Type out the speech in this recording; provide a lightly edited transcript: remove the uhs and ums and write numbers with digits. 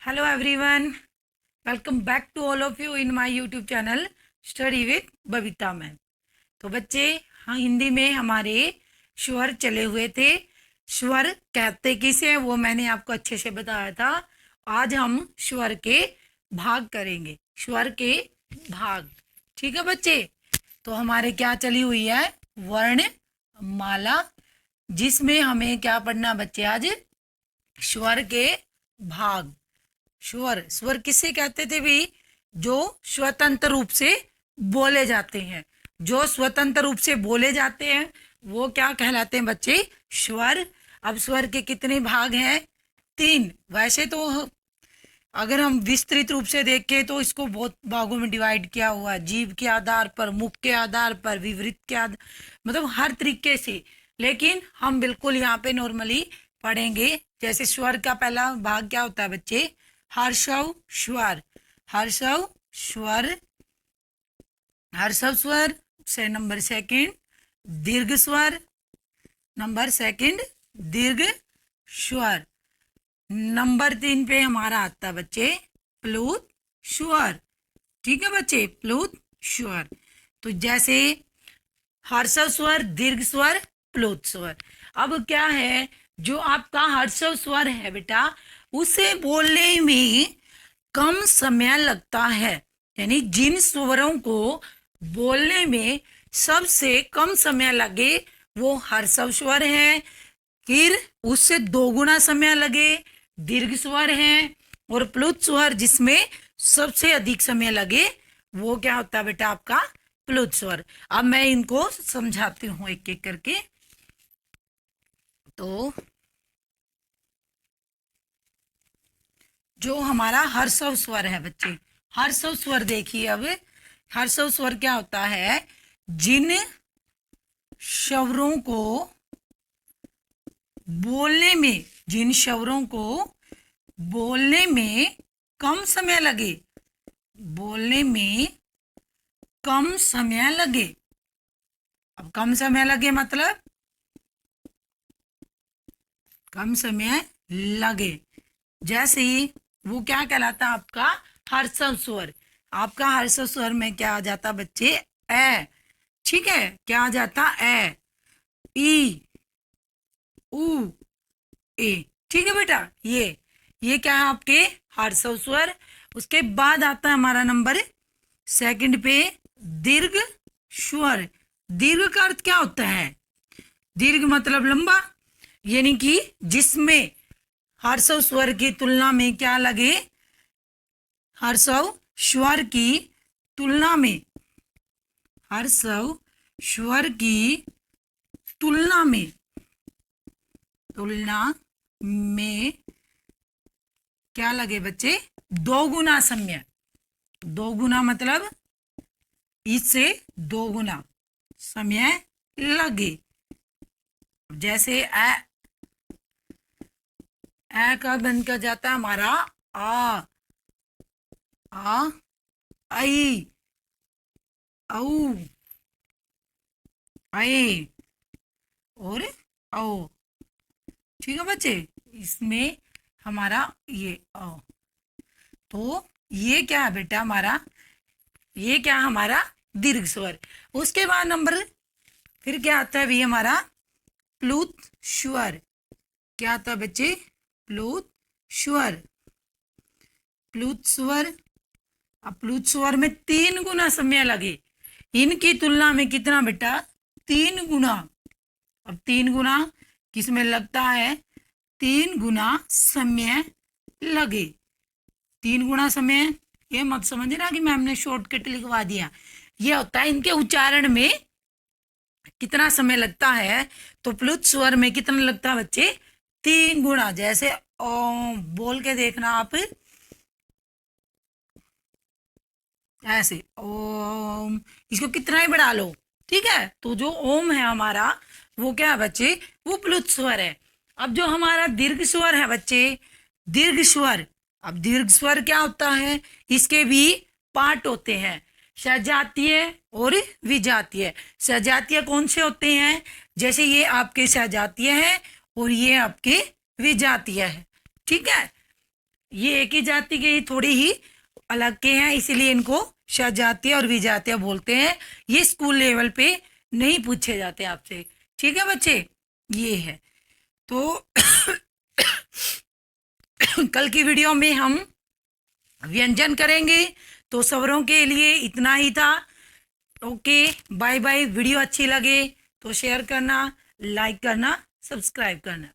Hello everyone, welcome back to all of you in my YouTube channel Study with Babita ma'am. तो बच्चे, हाँ, हिंदी में हमारे स्वर चले हुए थे। स्वर कहते किसे हैं वो मैंने आपको अच्छे से बताया था। आज हम स्वर के भाग करेंगे, स्वर के भाग। ठीक है बच्चे, तो हमारे क्या चली हुई है, वर्ण माला, जिसमें हमें क्या पढ़ना बच्चे आज, स्वर के भाग। स्वर, स्वर किसे कहते थे भाई? जो स्वतंत्र रूप से बोले जाते हैं, जो स्वतंत्र रूप से बोले जाते हैं वो क्या कहलाते हैं बच्चे? स्वर। अब स्वर के कितने भाग हैं? 3। वैसे तो अगर हम विस्तृत रूप से देखें तो इसको बहुत भागों में डिवाइड किया हुआ है, जीभ के आधार पर, मुख के आधार पर, विवृत के आधार, मतलब हर तरीके से। लेकिन हम बिल्कुल यहाँ पे नॉर्मली पढ़ेंगे। जैसे स्वर का पहला भाग क्या होता है बच्चे? हर्षव स्वर। हर्षव स्वर, हर्षव स्वर से नंबर सेकंड दीर्घ स्वर, नंबर सेकंड दीर्घ स्वर। नंबर 3 पे हमारा आता है बच्चे प्लुत स्वर। ठीक है बच्चे, प्लुत स्वर। तो जैसे हर्षव स्वर, दीर्घ स्वर, प्लुत स्वर। अब क्या है, जो आपका हर्षव स्वर है बेटा, उसे बोलने में कम समय लगता है। यानी जिन स्वरों को बोलने में सबसे कम समय लगे वो हर्षव स्वर है। फिर उससे 2 गुना समय लगे दीर्घ स्वर है। और प्लुत स्वर जिसमें सबसे अधिक समय लगे वो क्या होता है बेटा? आपका प्लुत स्वर। अब मैं इनको समझाती हूँ एक एक करके। तो जो हमारा हर्षव स्वर है बच्चे, हर्षव स्वर देखिए। अब हर्षव स्वर क्या होता है? जिन स्वरों को बोलने में, जिन स्वरों को बोलने में कम समय लगे, बोलने में कम समय लगे। अब कम समय लगे मतलब कम समय लगे, जैसे ही वो क्या कहलाता है? आपका हर्षव स्वर। आपका हर्षव स्वर में क्या आ जाता बच्चे? ए। ठीक है, क्या आ जाता? ए, ई, उ, ए। ठीक है बेटा, ये क्या है आपके हर्षव स्वर। उसके बाद आता है हमारा नंबर सेकंड पे दीर्घ स्वर। दीर्घ का अर्थ क्या होता है? दीर्घ मतलब लंबा, यानी कि जिसमें हर्षव स्वर की तुलना में क्या लगे? हर्षव स्वर की तुलना में, हर्षव स्वर की तुलना में, तुलना में क्या लगे बच्चे? 2 गुना समय। 2 गुना मतलब इससे 2 गुना समय लगे। जैसे ए का बन कर जाता है हमारा आ, आई, औ, ऐ और औ। ठीक है बच्चे, इसमें हमारा ये औ। तो ये क्या है बेटा हमारा? ये क्या हमारा दीर्घ स्वर। उसके बाद नंबर फिर क्या आता है भी हमारा? प्लुत स्वर। क्या आता है बच्चे? प्लुत स्वर। प्लुत स्वर। अब प्लुत स्वर में 3 गुना समय लगे। इनकी तुलना में कितना बेटा? 3 गुना। अब 3 गुना किसमें लगता है? 3 गुना समय लगे। 3 गुना समय, ये मत समझना कि मैम ने शॉर्टकट लिखवा दिया। ये होता है इनके उच्चारण में कितना समय लगता है। तो प्लुत स्वर में कितना लगता है बच्चे? 3 गुना। जैसे ओम बोल के देखना आप, ऐसे ओम, इसको कितना ही बढ़ा लो। ठीक है, तो जो ओम है हमारा वो क्या है बच्चे? वो प्लुत स्वर है। अब जो हमारा दीर्घ स्वर है बच्चे, दीर्घ स्वर। अब दीर्घ स्वर क्या होता है? इसके भी पार्ट होते हैं, सजातीय और विजातीय। सजातीय कौन से होते हैं? जैसे ये आपके सजातीय है और ये आपके विजातीय है। ठीक है, ये एक ही जाति के, थोड़ी ही अलग के हैं, इसीलिए इनको सजातीय और विजातीय बोलते हैं। ये स्कूल लेवल पे नहीं पूछे जाते आपसे, ठीक है बच्चे। ये है तो कल की वीडियो में हम व्यंजन करेंगे, तो स्वरों के लिए इतना ही था। Okay, bye bye. वीडियो अच्छी लगे तो शेयर करना, लाइक करना, सब्सक्राइब करना।